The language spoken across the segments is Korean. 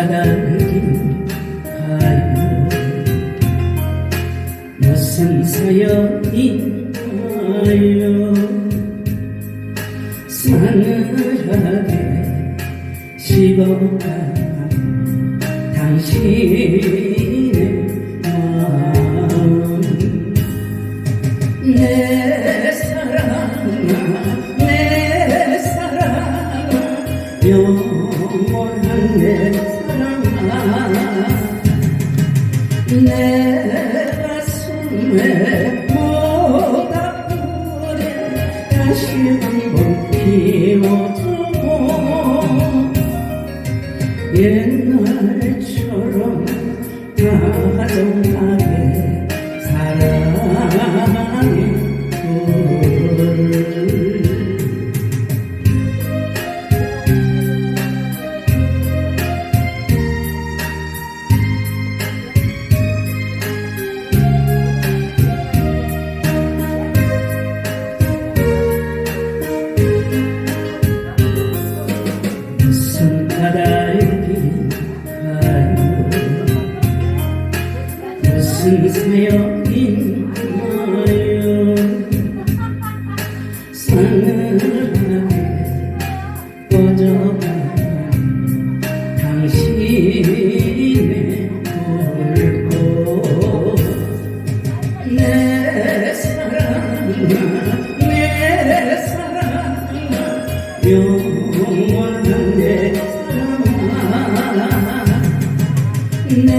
가달긴 가요. 무슨 사연인가요. 싸늘하게 식어간 당신의 마음. 내 사랑아 내 사랑아 영원한 내 사랑아. 내 가슴에 모닥불을 다시 한번 피워주고 옛날처럼 다정하게 사랑의 불. 무슨 가달긴 가요. 무슨 사연인가요. 싸늘하게 꺼져간 당신의 불꽃. 내 사랑아 내 사랑아 영원한 내 사랑아. 내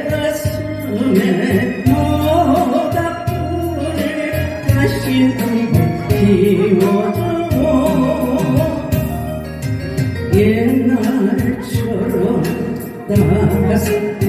가슴에 모닥불을 다시 한번 피워주고 옛날처럼 따뜻하게